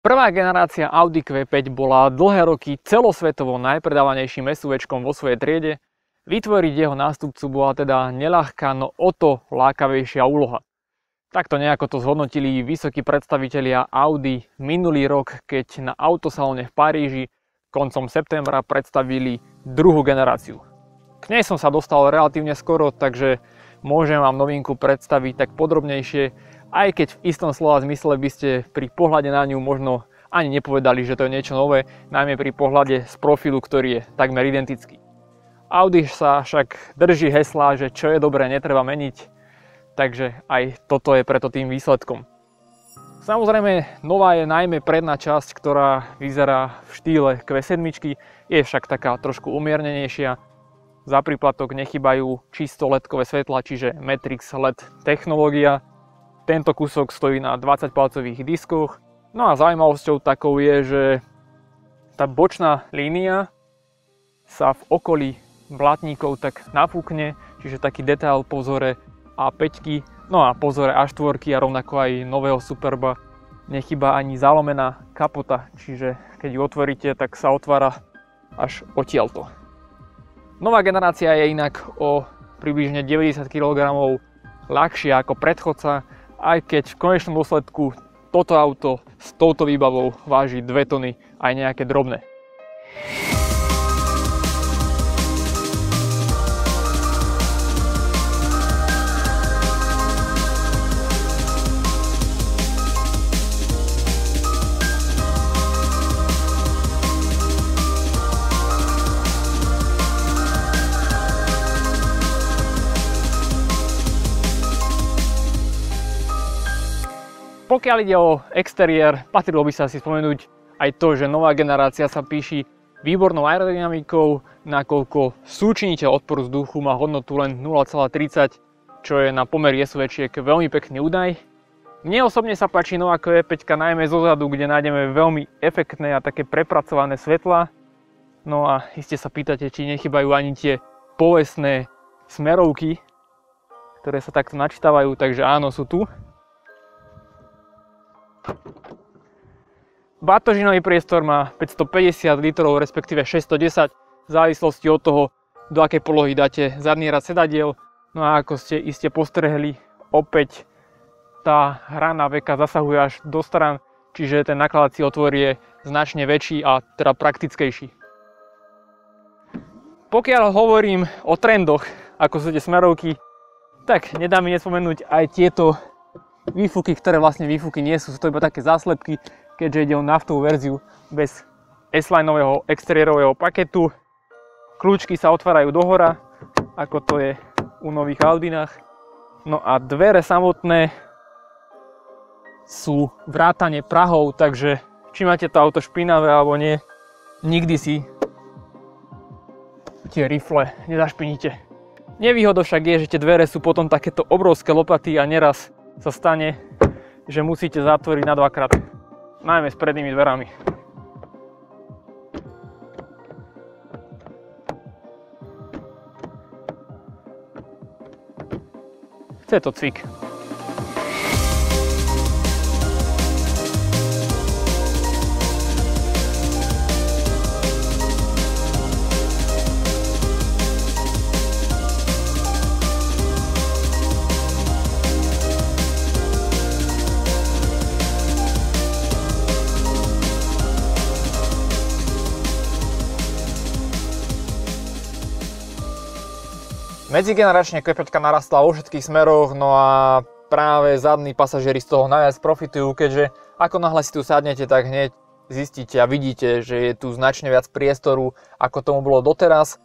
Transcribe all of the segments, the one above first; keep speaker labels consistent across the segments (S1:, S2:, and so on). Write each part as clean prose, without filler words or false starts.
S1: Prvá generácia Audi Q5 bola dlhé roky celosvetovo najpredávanejším SUVčkom vo svojej triede. Vytvoriť jeho nástupcu bola teda neľahká, no o to lákavejšia úloha. Takto nejako to zhodnotili vysokí predstavitelia Audi minulý rok, keď na autosalóne v Paríži koncom septembra predstavili druhú generáciu. K nej som sa dostal relatívne skoro, takže môžem vám novinku predstaviť tak podrobnejšie, aj keď v istom slova zmysle by ste pri pohľade na ňu možno ani nepovedali, že to je niečo nové, najmä pri pohľade z profilu, ktorý je takmer identický. Audi sa však drží hesla, že čo je dobré, netreba meniť, takže aj toto je preto tým výsledkom. Samozrejme, nová je najmä predná časť, ktorá vyzerá v štýle Q7, je však taká trošku umiernenejšia. Za príplatok nechybajú čisto LED-kové svetlá, čiže Matrix LED technológia. Tento kúsok stojí na 20-palcových diskoch. No a zaujímavosťou takou je, že tá bočná línia sa v okolí blatníkov tak nafúkne, čiže taký detail po vzore A5, no a po vzore A4 a rovnako aj nového Superba nechýba ani zalomená kapota, čiže keď ju otvoríte, tak sa otvára až odtiaľto. Nová generácia je inak o približne 90 kg ľahšia ako predchodca, aj keď v konečnom dôsledku toto auto s touto výbavou váži 2 tony aj nejaké drobné. Pokiaľ ide o exteriér, patrilo by sa si spomenúť aj to, že nová generácia sa píši výbornou aerodynamikou, nakoľko súčiniteľ odporu vzduchu má hodnotu len 0,30, čo je na pomer SUVčiek veľmi pekný údaj. Mne osobne sa páči nová Q5 najmä zozadu, kde nájdeme veľmi efektné a také prepracované svetlá. No a iste sa pýtate, či nechybajú ani tie povestné smerovky, ktoré sa takto načítavajú, takže áno, sú tu. Batožinový priestor má 550 litrov, respektíve 610, v závislosti od toho, do akej polohy dáte zadný rad sedadiel. No a ako ste iste postrehli, opäť tá hrana veka zasahuje až do strán, čiže ten nakladací otvor je značne väčší a teda praktickejší. Pokiaľ hovorím o trendoch, ako sú tie smerovky, tak nedá mi nespomenúť aj tieto výfuky, ktoré vlastne výfuky nie sú, sú to iba také záslepky, keďže ide o naftovú verziu bez S-lineového exteriérového paketu. Kľúčky sa otvárajú dohora, ako to je u nových Audinách. No a dvere samotné sú vrátane prahov, takže či máte to auto špinavé alebo nie, nikdy si tie rifle nezašpiníte. Nevýhodou však je, že tie dvere sú potom takéto obrovské lopaty a neraz sa stane, že musíte zatvoriť na dvakrát, najmä s prednými dverami. Chce to cvik. Medzigeneračne Q5 narastla vo všetkých smeroch, no a práve zadní pasažieri z toho najviac profitujú, keďže ako náhle si tu sadnete, tak hneď zistíte a vidíte, že je tu značne viac priestoru, ako tomu bolo doteraz.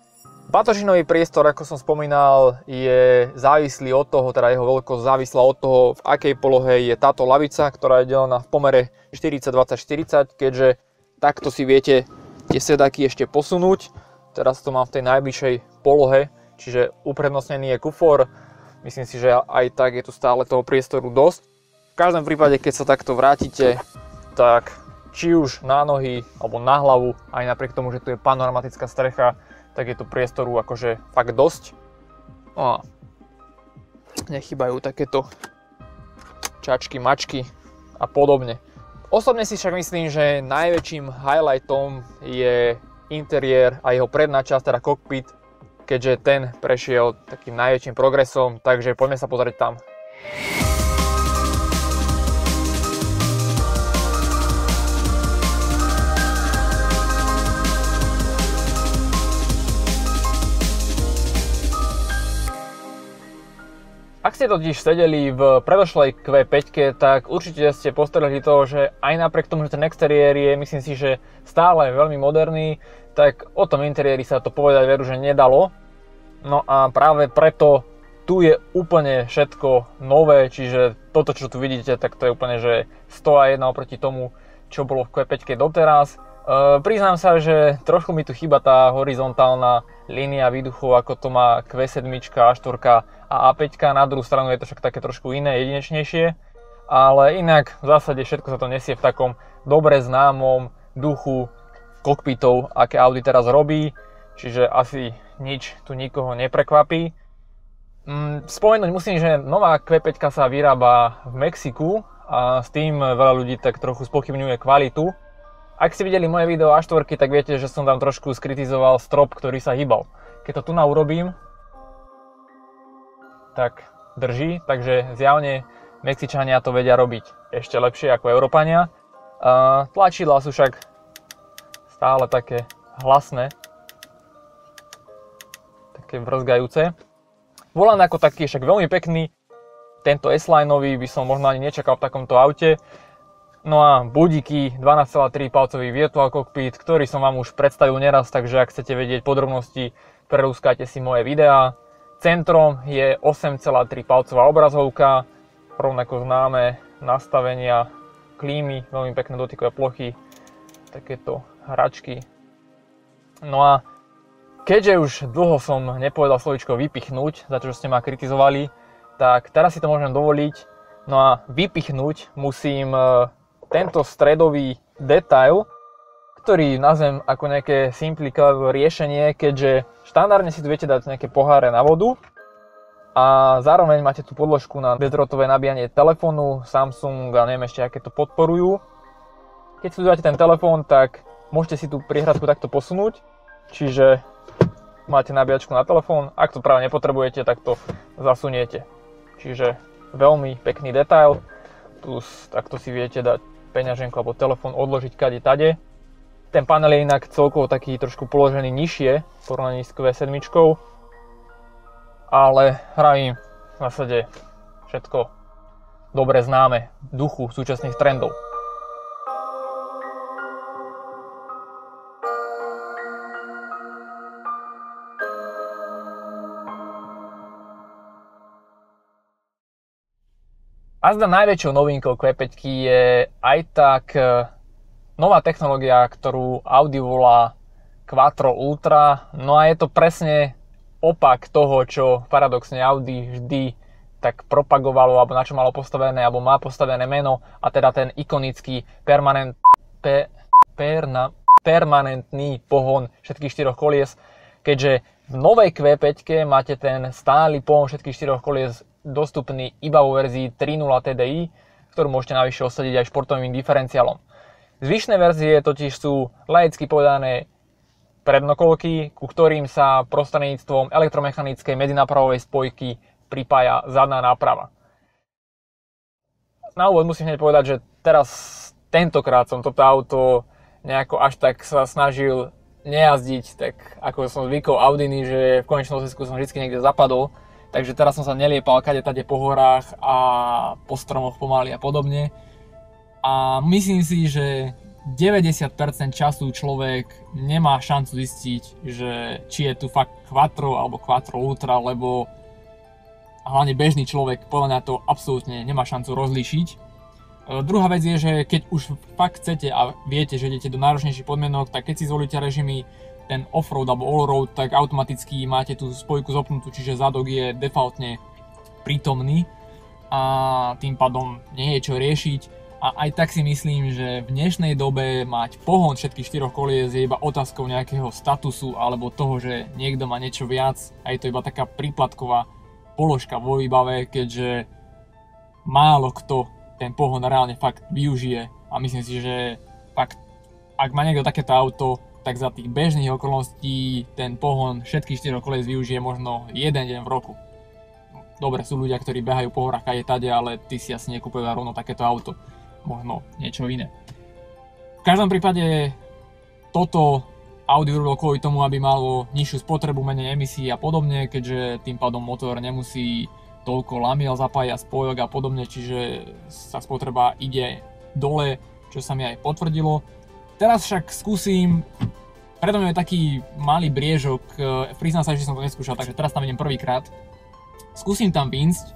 S1: Batožinový priestor, ako som spomínal, je závislý od toho, teda jeho veľkosť závislá od toho, v akej polohe je táto lavica, ktorá je delená v pomere 40-20-40, keďže takto si viete tie sedaky ešte posunúť. Teraz to mám v tej najbližšej polohe, čiže uprednostnený je kufor. Myslím si, že aj tak je tu stále toho priestoru dosť. V každom prípade, keď sa takto vrátite, tak či už na nohy alebo na hlavu, aj napriek tomu, že tu je panoramatická strecha, tak je tu priestoru akože fakt dosť. No a nechybajú takéto čačky, mačky a podobne. Osobne si však myslím, že najväčším highlightom je interiér a jeho predná časť, teda kokpit, keďže ten prešiel takým najväčším progresom, takže poďme sa pozrieť tam. Ak ste totiž sedeli v predošlej Q5, tak určite ste postrehli to, že aj napriek tomu, že ten exteriér je, myslím si, že stále veľmi moderný, tak o tom interiéri sa to povedať veru, že nedalo. No a práve preto tu je úplne všetko nové, čiže toto, čo tu vidíte, tak to je úplne, že 101 oproti tomu, čo bolo v Q5 doteraz. Priznám sa, že trošku mi tu chýba tá horizontálna línia výduchov, ako to má Q7, A4 a A5. Na druhú stranu je to však také trošku iné, jedinečnejšie. Ale inak v zásade všetko sa to nesie v takom dobre známom duchu kokpitov, aké Audi teraz robí. Čiže asi nič tu nikoho neprekvapí. Spomenúť musím, že nová Q5 sa vyrába v Mexiku a s tým veľa ľudí tak trochu spochybňuje kvalitu. Ak ste videli moje video A4, tak viete, že som tam trošku skritizoval strop, ktorý sa hýbal. Keď to tu urobím, tak drží, takže zjavne Mexičania to vedia robiť ešte lepšie ako Európania. Tlačidlá sú však stále také hlasné, také vrzgajúce. Volant ako taký je však veľmi pekný, tento S-Lineový by som možno ani nečakal v takomto aute. No a budíky, 12,3 palcový Virtual Cockpit, ktorý som vám už predstavil neraz, takže ak chcete vedieť podrobnosti, prelúskajte si moje videá. Centrom je 8,3 palcová obrazovka, rovnako známe nastavenia klímy, veľmi pekné dotykové plochy, takéto hračky. No a keďže už dlho som nepovedal slovíčko vypichnúť, za to, že ste ma kritizovali, tak teraz si to môžem dovoliť. No a vypichnúť musím tento stredový detail, ktorý nazvem ako nejaké simplifikáciové riešenie, keďže štandardne si tu viete dať nejaké poháre na vodu a zároveň máte tu podložku na bezdrôtové nabíjanie telefónu, Samsung a neviem ešte aké to podporujú. Keď si tu dáte ten telefón, tak môžete si tú priehradku takto posunúť, čiže máte nabíjačku na telefón, ak to práve nepotrebujete, tak to zasuniete. Čiže veľmi pekný detail, plus takto si viete dať peňaženku alebo telefón odložiť kade tade. Ten panel je inak celkovo taký trošku položený nižšie v porovnaní s Q7, ale hravím v zásade všetko dobre známe v duchu súčasných trendov. A zda najväčšou novinkou Q5 je aj tak nová technológia, ktorú Audi volá Quattro Ultra. No a je to presne opak toho, čo paradoxne Audi vždy tak propagovalo, alebo na čo malo postavené, alebo má postavené meno, a teda ten ikonický permanentný pohon všetkých štyroch kolies, keďže v novej Q5 máte ten stály pohon všetkých štyroch kolies dostupný iba vo verzii 3.0 TDI, ktorú môžete navyše osadiť aj športovým diferenciálom. Zvyšné verzie totiž sú laicky povedané prednokolky, ku ktorým sa prostredníctvom elektromechanickej medzinápravovej spojky pripája zadná náprava. Na úvod musím hneď povedať, že tentokrát som toto auto nejako až tak sa snažil nejazdiť, tak ako som zvykol Audiny, že v konečnom dôsledku som vždy niekde zapadol. Takže teraz som sa neliepal kade tade po horách a po stromoch pomaly a podobne. A myslím si, že 90% času človek nemá šancu zistiť, že či je tu fakt Quattro alebo Quattro Ultra, lebo hlavne bežný človek podľa mňa to absolútne nemá šancu rozlíšiť. Druhá vec je, že keď už fakt chcete a viete, že idete do náročnejších podmienok, tak keď si zvolíte režimy ten off-road alebo all-road, tak automaticky máte tú spojku zopnutú, čiže zadok je defaultne prítomný a tým pádom nie je čo riešiť. A aj tak si myslím, že v dnešnej dobe mať pohon všetkých štyroch kolies je iba otázkou nejakého statusu alebo toho, že niekto má niečo viac a je to iba taká príplatková položka vo výbave, keďže málo kto ten pohon reálne fakt využije a myslím si, že fakt, ak má niekto takéto auto, tak za tých bežných okolností ten pohon všetkých 4 kolies využije možno jeden deň v roku. Dobre, sú ľudia, ktorí behajú po horách aj tade, ale ty si asi nekúpil rovno takéto auto. Možno niečo iné. V každom prípade toto Audi urobilo kvôli tomu, aby malo nižšiu spotrebu, menej emisí a podobne, keďže tým pádom motor nemusí toľko lamiel zapájať, spojok a podobne, čiže sa spotreba ide dole, čo sa mi aj potvrdilo. Teraz však skúsim, predo mňa je taký malý briežok, priznám sa, že som to neskúšal, takže teraz tam idem prvýkrát. Skúsim tam výjsť,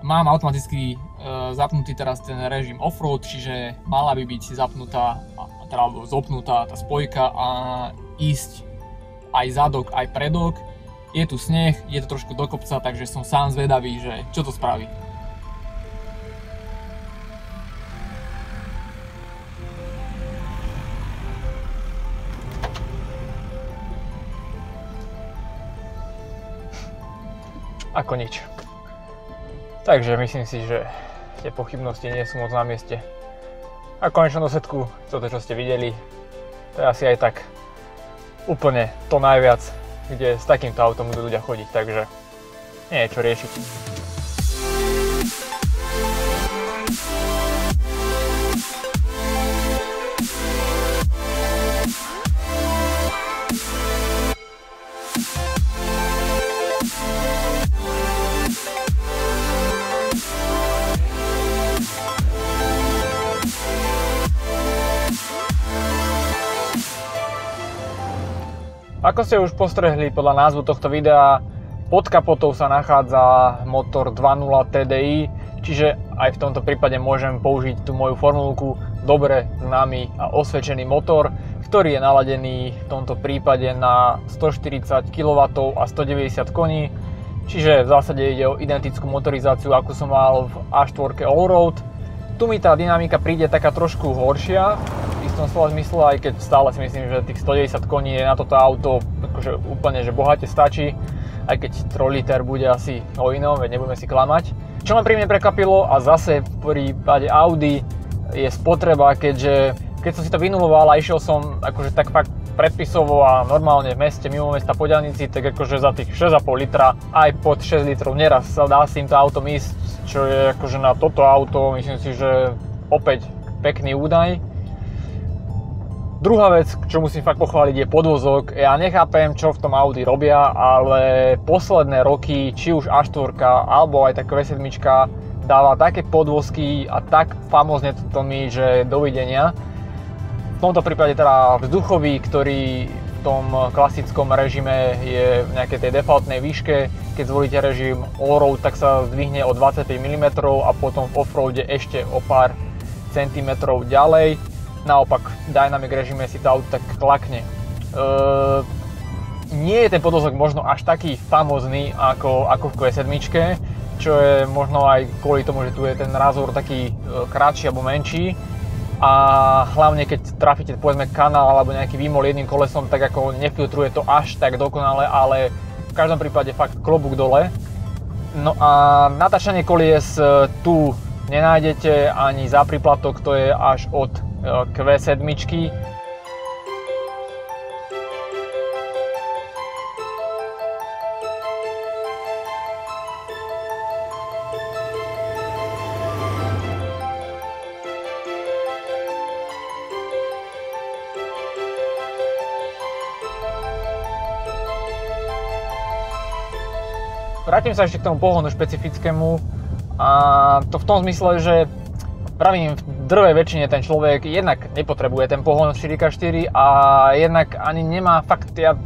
S1: mám automaticky zapnutý teraz ten režim offroad, čiže mala by byť zapnutá, teda zopnutá tá spojka a ísť aj zadok, aj predok. Je tu sneh, je to trošku do kopca, takže som sám zvedavý, že čo to spraví. Ako nič. Takže myslím si, že tie pochybnosti nie sú moc na mieste. A v konečnom dôsledku, toto čo ste videli, to je asi aj tak úplne to najviac, kde s takýmto autom budú ľudia chodiť, takže nie je čo riešiť. Ako ste už postrehli podľa názvu tohto videa, pod kapotou sa nachádza motor 2.0 TDI, čiže aj v tomto prípade môžem použiť tú moju formulku dobre známy a osvedčený motor, ktorý je naladený v tomto prípade na 140 kW a 190 koní, čiže v zásade ide o identickú motorizáciu, ako som mal v A4 Allroad. Tu mi tá dynamika príde taká trošku horšia, v istom slova zmysle, aj keď stále si myslím, že tých 190 koní je na toto auto akože úplne že bohate stačí, aj keď 3 liter bude asi o inom, veď nebudeme si klamať. Čo ma príjemne prekvapilo a zase v prípade Audi je spotreba, keďže keď som si to vynuloval a išiel som akože tak fakt predpisovo a normálne v meste, mimo mesta po diaľnici, tak akože za tých 6,5 litra aj pod 6 litrov neraz sa dá s týmto autom ísť, čo je akože na toto auto, myslím si, že opäť pekný údaj. Druhá vec, čo musím fakt pochváliť, je podvozok. Ja nechápem, čo v tom Audi robia, ale posledné roky, či už A4 alebo aj tá Q7 dáva také podvozky a tak famózne to tlmí, že dovidenia. V tomto prípade teda vzduchový, ktorý v tom klasickom režime je v nejakej tej defaultnej výške. Keď zvolíte režim Allroad, tak sa zdvihne o 25 mm a potom v offroade ešte o pár centimetrov ďalej. Naopak v Dynamic režime si to auto tak klakne. Nie je ten podvozok možno až taký famózny ako v Q7, čo je možno aj kvôli tomu, že tu je ten razor taký krátší alebo menší. A hlavne keď trafíte povedzme kanál alebo nejaký výmol jedným kolesom, tak ako nefiltruje to až tak dokonale, ale v každom prípade fakt klobúk dole. No a natáčanie kolies tu nenájdete, ani za príplatok, to je až od Q7. Vrátim sa ešte k tomu pohonu špecifickému a to v tom zmysle, že pravím, v drvej väčšine ten človek jednak nepotrebuje ten pohon 4x4 a jednak ani nemá fakt, ja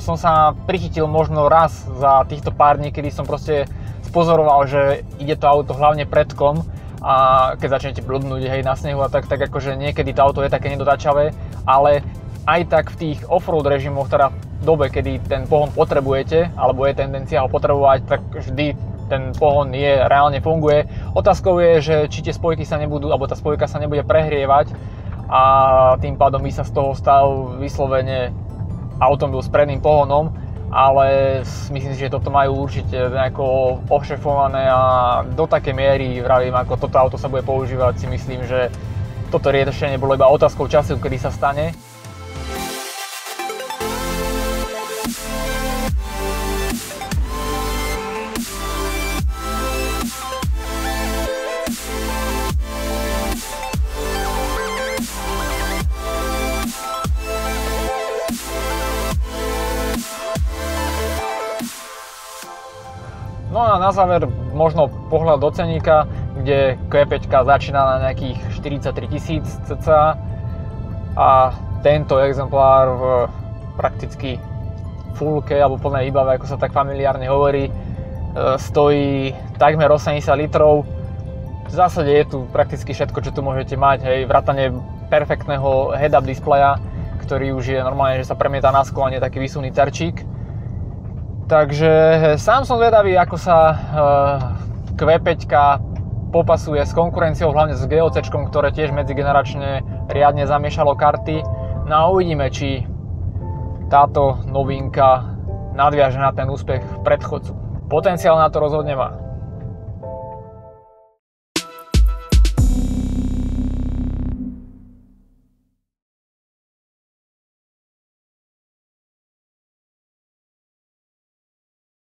S1: som sa prichytil možno raz za týchto pár dní, kedy som proste spozoroval, že ide to auto hlavne predkom a keď začnete blbnúť hej na snehu a tak akože niekedy to auto je také nedotačavé, ale aj tak v tých offroad režimoch, teda v dobe, kedy ten pohon potrebujete, alebo je tendencia ho potrebovať, tak vždy ten pohon reálne funguje. Otázkou je, že či tie spojky sa nebudú, alebo tá spojka sa nebude prehrievať a tým pádom by sa z toho stal vyslovene automobil s predným pohonom, ale myslím si, že toto majú určite nejako ošefované a do takej miery, vravím, ako toto auto sa bude používať, si myslím, že toto riešenie bolo iba otázkou času, kedy sa stane. No a na záver možno pohľad do ceníka, kde Q5 začína na nejakých 43 000 cca a tento exemplár v prakticky fullke alebo plnej výbave, ako sa tak familiárne hovorí, stojí takmer 80 litrov. V zásade je tu prakticky všetko, čo tu môžete mať, hej, vrátane perfektného head-up displeja, ktorý už je normálne, že sa premieta na sklo a nie taký vysuvný terčík. Takže sám som zvedavý, ako sa Q5 popasuje s konkurenciou, hlavne s GOC-čkom, ktoré tiež medzigeneračne riadne zamiešalo karty. No a uvidíme, či táto novinka nadviaže na ten úspech predchodcu. Potenciál na to rozhodne má.